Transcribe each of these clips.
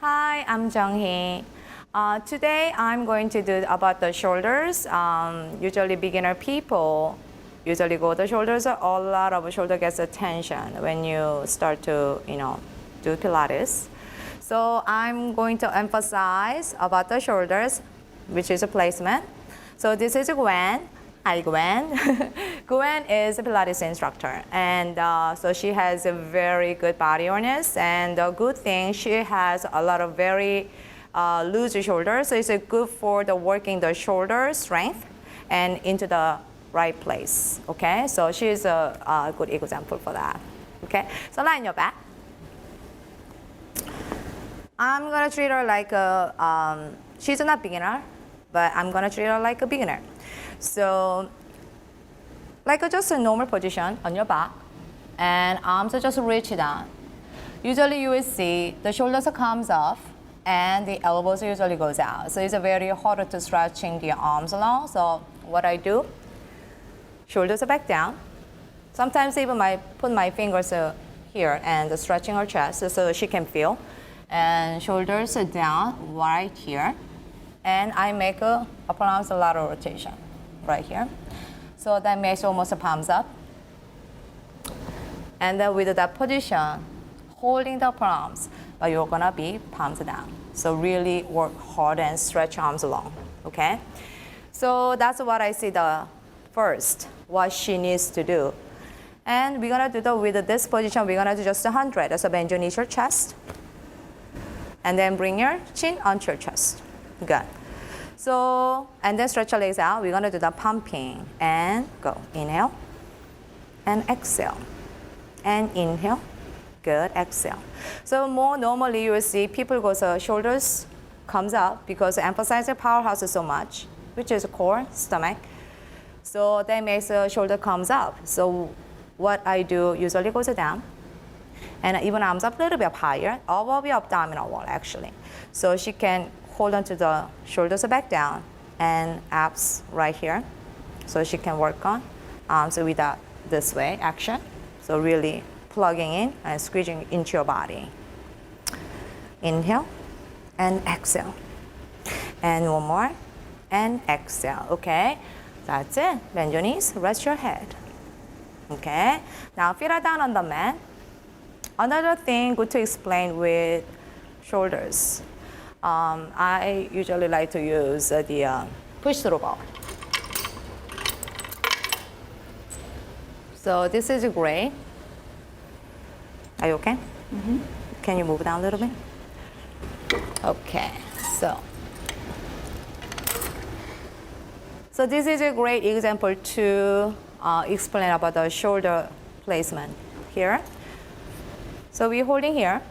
Hi, I'm Jung-hee. Today I'm going to do about the shoulders. Usually beginner people usually go the shoulders. A lot of shoulder gets attention when you start to, do Pilates. So I'm going to emphasize about the shoulders, which is a placement. So this is Gwen. Hi, Gwen. Gwen is a Pilates instructor, and so she has a very good body awareness. And the good thing, she has a lot of very loose shoulders, so it's good for the working the shoulder strength and into the right place. Okay, so she's a good example for that. Okay, so lie on your back. I'm gonna treat her like a. She's not beginner, but I'm gonna treat her like a beginner. So, like just a normal position on your back, and arms are just reach down. Usually you will see the shoulders comes off, and the elbows usually goes out. So it's a very hard to stretching the arms along. So what I do, shoulders are back down. Sometimes even I put my fingers here and stretching her chest so she can feel. And shoulders are down right here. And I make a pronounced lateral rotation right here. So that makes almost a palms up. And then with that position, holding the palms, but you're gonna be palms down. So really work hard and stretch arms long, okay? So that's what I see the first, what she needs to do. And we're gonna do with this position, we're gonna do just 100. So bend your knees, your chest. And then bring your chin onto your chest. Good. So, and then stretch your legs out. We're gonna do the pumping and go. Inhale and exhale. And inhale, good, exhale. So more normally you will see people go so shoulders comes up because emphasize the powerhouse so much, which is core, stomach. So that makes the shoulder comes up. So what I do usually goes down. And even arms up a little bit higher, above the abdominal wall actually. So she can hold on to the shoulders back down and abs right here. So she can work on arms without this way action. So really plugging in and squeezing into your body. Inhale and exhale. And one more and exhale, okay? That's it. Bend your knees, rest your head. Okay, now feet are down on the mat. Another thing good to explain with shoulders. I usually like to use the push-through bar. So this is great. Are you okay? Mm-hmm. Can you move down a little bit? Okay, so this is a great example to explain about the shoulder placement here. So we're holding here.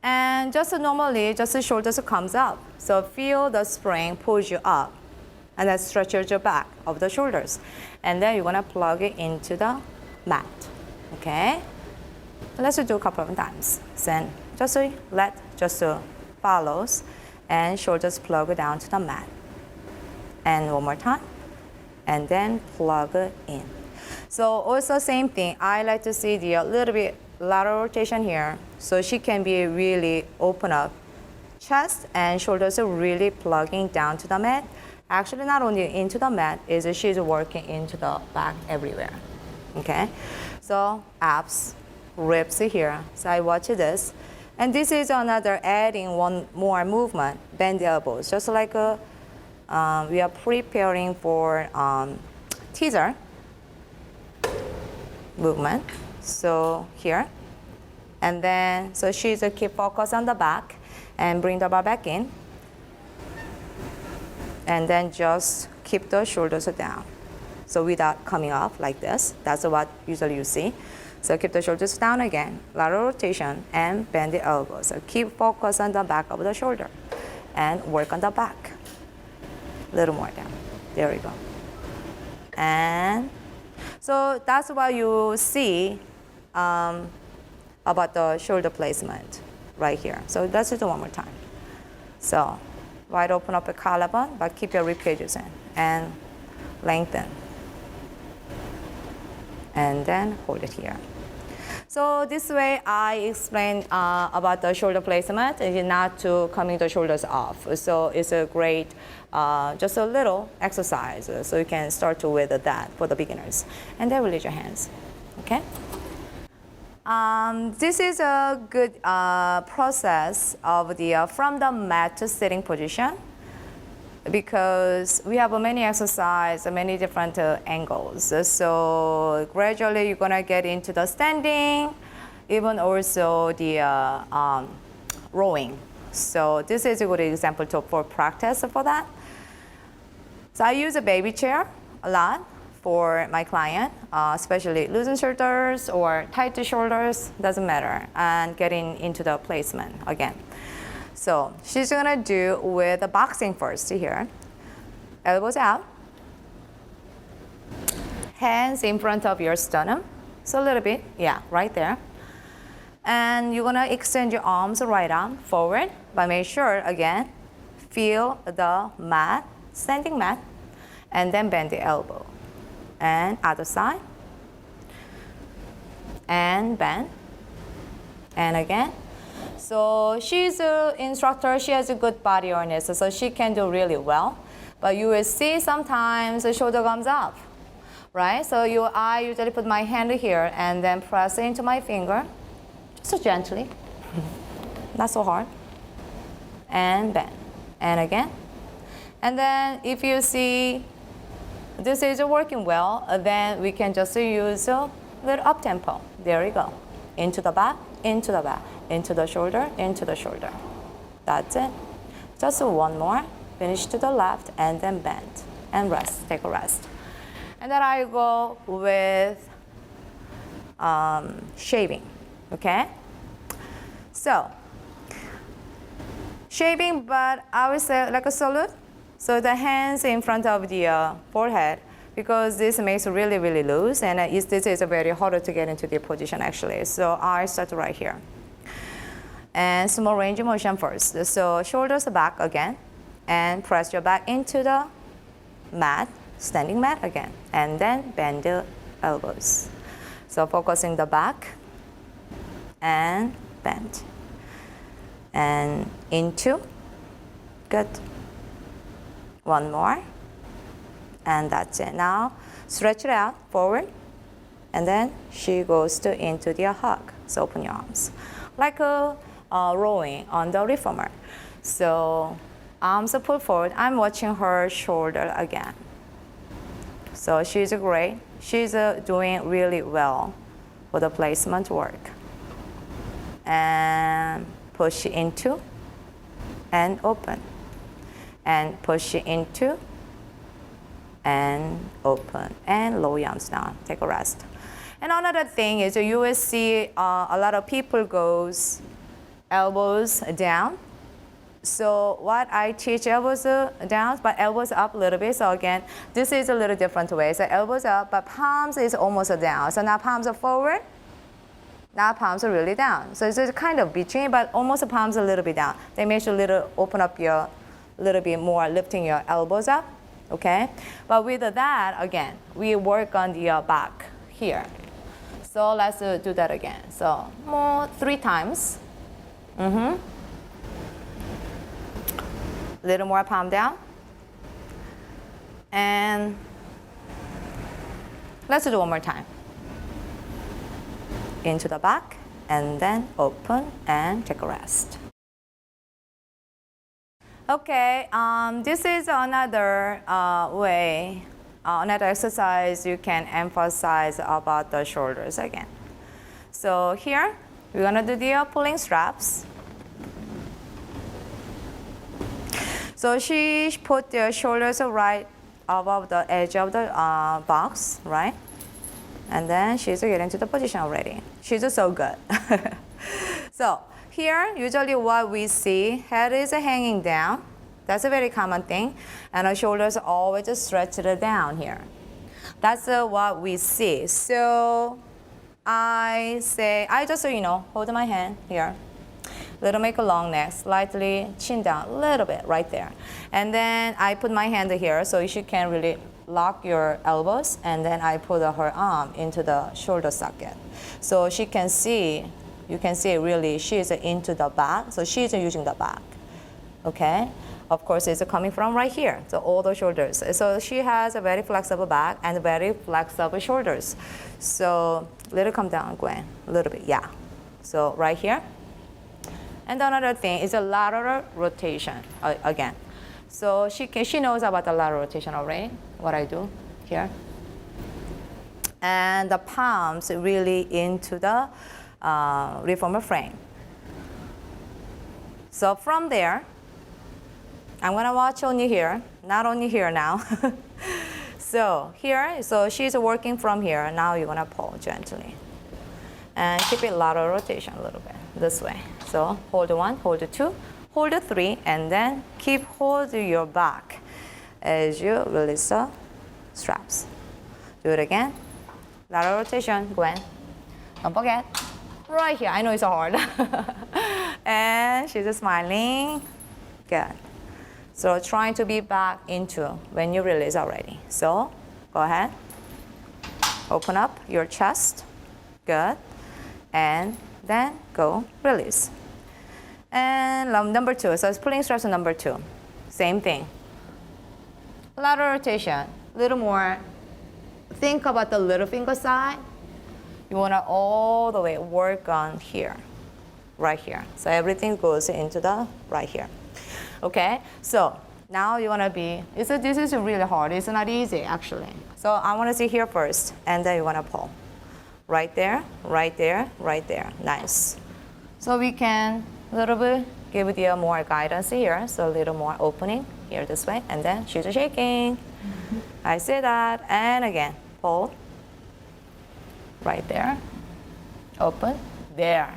And just normally, just the shoulders comes up. So feel the spring pulls you up. And that stretches your back of the shoulders. And then you're gonna plug it into the mat, okay? So let's do a couple of times. Then just follows and shoulders plug down to the mat. And one more time. And then plug it in. So also same thing, I like to see the little bit lateral rotation here. So she can be really open up chest and shoulders are really plugging down to the mat. Actually not only into the mat, she's working into the back everywhere. Okay, so abs, ribs here. So I watch this. And this is another adding one more movement, bend the elbows. Just like we are preparing for teaser movement. So here. And then, so she's keep focus on the back and bring the bar back in. And then just keep the shoulders down. So without coming up like this, that's what usually you see. So keep the shoulders down again, lateral rotation, and bend the elbows. So keep focus on the back of the shoulder and work on the back. A little more down. There we go. And so that's what you see about the shoulder placement right here. So let's do it one more time. So wide open up a collarbone, but keep your rib cages in and lengthen. And then hold it here. So this way I explain about the shoulder placement, and not to coming the shoulders off. So it's a great, just a little exercise. So you can start with that for the beginners. And then release your hands, okay? This is a good process of the from the mat to sitting position, because we have many exercises, many different angles. So gradually you're gonna get into the standing, even also the rowing. So this is a good example for practice for that. So I use a baby chair a lot for my client, especially loosened shoulders or tight shoulders, doesn't matter, and getting into the placement again. So she's gonna do with the boxing first here. Elbows out. Hands in front of your sternum. So a little bit, yeah, right there. And you're gonna extend your arms, right arm forward, but make sure, again, feel the mat, standing mat, and then bend the elbow. And other side. And bend. And again. So she's an instructor, she has a good body awareness, so she can do really well. But you will see sometimes the shoulder comes up, right? So I usually put my hand here and then press into my finger, just so gently, not so hard. And bend, and again. And then if you see this is working well, then we can just use a little up tempo. There we go. Into the back, into the back. Into the shoulder, into the shoulder. That's it. Just one more. Finish to the left and then bend and rest. Take a rest. And then I go with shaving. Okay? So, shaving, but I would say like a salute. So the hands in front of the forehead, because this makes it really, really loose, and this is very hard to get into the position actually. So I start right here. And small range of motion first. So shoulders back again, and press your back into the mat, standing mat again, and then bend the elbows. So focusing the back, and bend. And into, good. One more, and that's it. Now stretch it out forward, and then she goes into the hug. So open your arms, like a rowing on the reformer. So arms are pulled forward. I'm watching her shoulder again. So she's great. She's doing really well for the placement work. And push into and open. And push into and open. And lower your arms down. Take a rest. And another thing is you will see a lot of people goes elbows down. So what I teach, elbows down, but elbows up a little bit. So again, this is a little different way. So elbows up, but palms is almost down. So now palms are forward. Now palms are really down. So it's kind of between, but almost the palms a little bit down. They make you open up your little bit more, lifting your elbows up. Okay. But with that, again, we work on the back here. So let's do that again. So more 3 times. Little more palm down. And let's do one more time. Into the back, and then open and take a rest. Okay, this is another way, another exercise you can emphasize about the shoulders again. So here, we're gonna do the pulling straps. So she put the shoulders right above the edge of the box, right? And then she's getting to the position already. She's just so good. So here, usually what we see, head is hanging down. That's a very common thing. And our shoulders are always stretched down here. That's what we see. So I just, hold my hand here. Little make a long neck, slightly chin down a little bit right there. And then I put my hand here so she can really lock your elbows, and then I put her arm into the shoulder socket. So she can see, you can see really she's into the back, so she's using the back, okay? Of course, it's coming from right here, so all the shoulders. So she has a very flexible back and very flexible shoulders. So little come down, Gwen, a little bit, yeah. So right here. And another thing is a lateral rotation, again. So she knows about the lateral rotation already, what I do here. And the palms really into the reformer frame. So from there, I'm gonna watch only here, not only here now. So here, so she's working from here. Now you're gonna pull gently. And keep it lateral rotation a little bit, this way. So hold one, hold two, hold three, and then keep holding your back as you release the straps. Do it again. Lateral rotation, Gwen. Don't forget. Right here, I know it's hard. And she's smiling. Good. So trying to be back into when you release already. So go ahead. Open up your chest. Good. And then go release. And number two, so it's pulling straps on number two. Same thing. Lateral rotation, a little more. Think about the little finger side. You want to all the way work on here, right here. So everything goes into the right here. Okay, so now you want to be, this is really hard. It's not easy, actually. So I want to see here first, and then you want to pull. Right there, right there, right there. Nice. So we can a little bit give you more guidance here. So a little more opening here this way, and then she's shaking. I see that, and again, pull. Right there, open, there.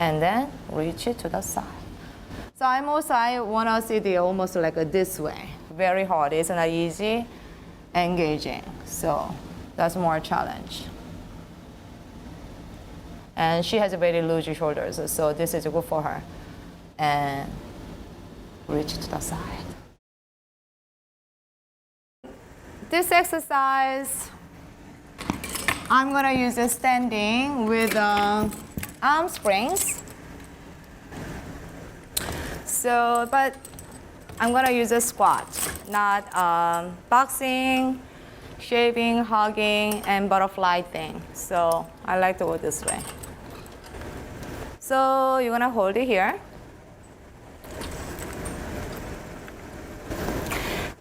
And then reach it to the side. So I want to see the almost like this way. Very hard, it's not easy, engaging. So that's more challenge. And she has very loose shoulders, so this is good for her. And reach to the side. This exercise, I'm gonna use a standing with arm springs. So, but I'm gonna use a squat, not boxing, shaving, hugging, and butterfly thing. So I like to go this way. So you're gonna hold it here.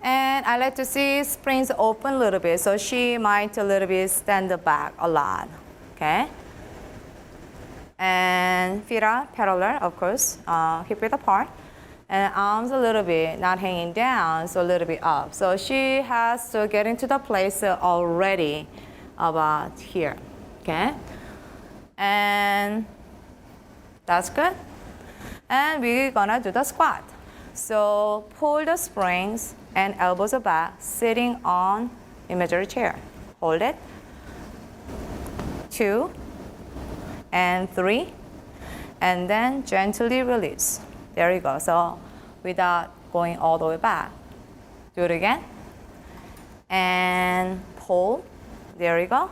And I like to see springs open a little bit, so she might a little bit stand back a lot, okay? And feet are parallel, of course, hip width apart. And arms a little bit, not hanging down, so a little bit up. So she has to get into the place already about here, okay? And that's good. And we're gonna do the squat. So pull the springs and elbows back, sitting on imaginary chair. Hold it. 2 and 3, and then gently release. There you go. So without going all the way back. Do it again. And pull. There you go.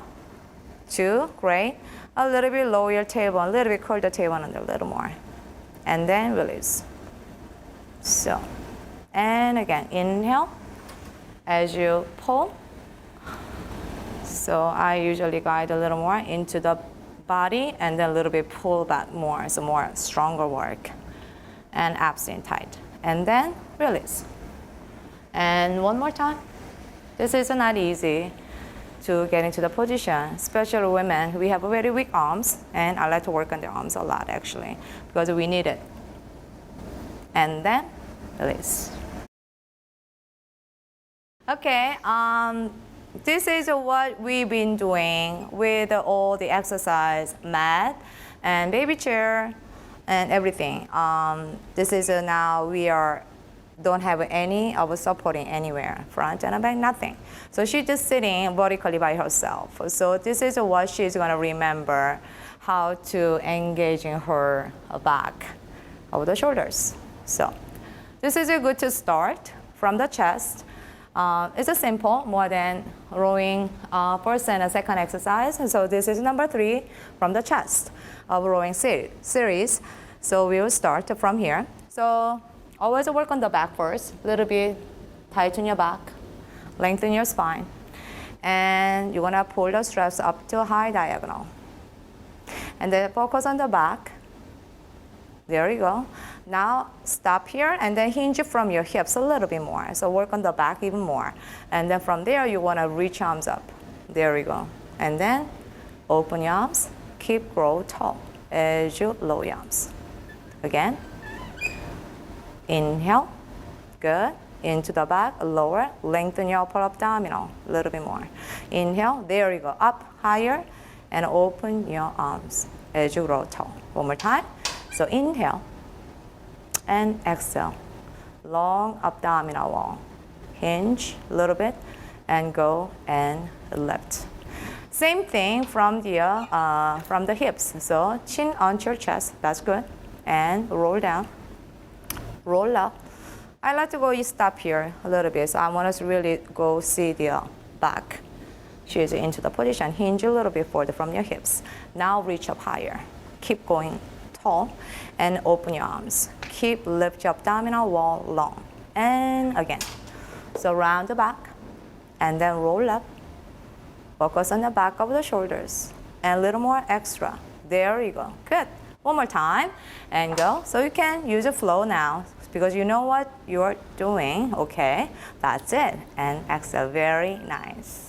2, great. A little bit lower your tailbone, a little bit curl the tailbone under a little more. And then release. So, and again, inhale as you pull. So I usually guide a little more into the body and then a little bit pull back more, so more stronger work. And abs in tight. And then release. And one more time. This is not easy to get into the position, especially women. We have very weak arms, and I like to work on the arms a lot actually, because we need it. And then release. Okay, this is what we've been doing with all the exercise mat and baby chair and everything. This is now we don't have any of supporting anywhere, front and back, nothing. So she's just sitting vertically by herself. So this is what she's gonna remember, how to engage in her back of the shoulders. So this is a good to start from the chest. It's a simple, more than rowing first and a second exercise. So this is number 3 from the chest of rowing series. So we will start from here. So always work on the back first, a little bit tighten your back, lengthen your spine. And you're gonna pull the straps up to a high diagonal. And then focus on the back. There you go. Now stop here and then hinge from your hips a little bit more. So work on the back even more. And then from there you wanna reach arms up. There we go. And then open your arms, keep grow tall as you lower your arms. Again. Inhale, good. Into the back, lower, lengthen your upper abdominal a little bit more. Inhale, there you go, up higher, and open your arms as you grow tall. One more time. So inhale, and exhale. Long abdominal wall. Hinge a little bit, and go and lift. Same thing from the hips. So chin onto your chest, that's good. And roll down, roll up. I like to go stop here a little bit, so I want us to really go see the back. She's into the position. Hinge a little bit further from your hips. Now reach up higher. Keep going tall and open your arms. Keep lift your abdominal wall long. And again. So round the back and then roll up. Focus on the back of the shoulders. And a little more extra. There you go. Good. One more time and go. So you can use a flow now because you know what you're doing. Okay, that's it. And exhale, very nice.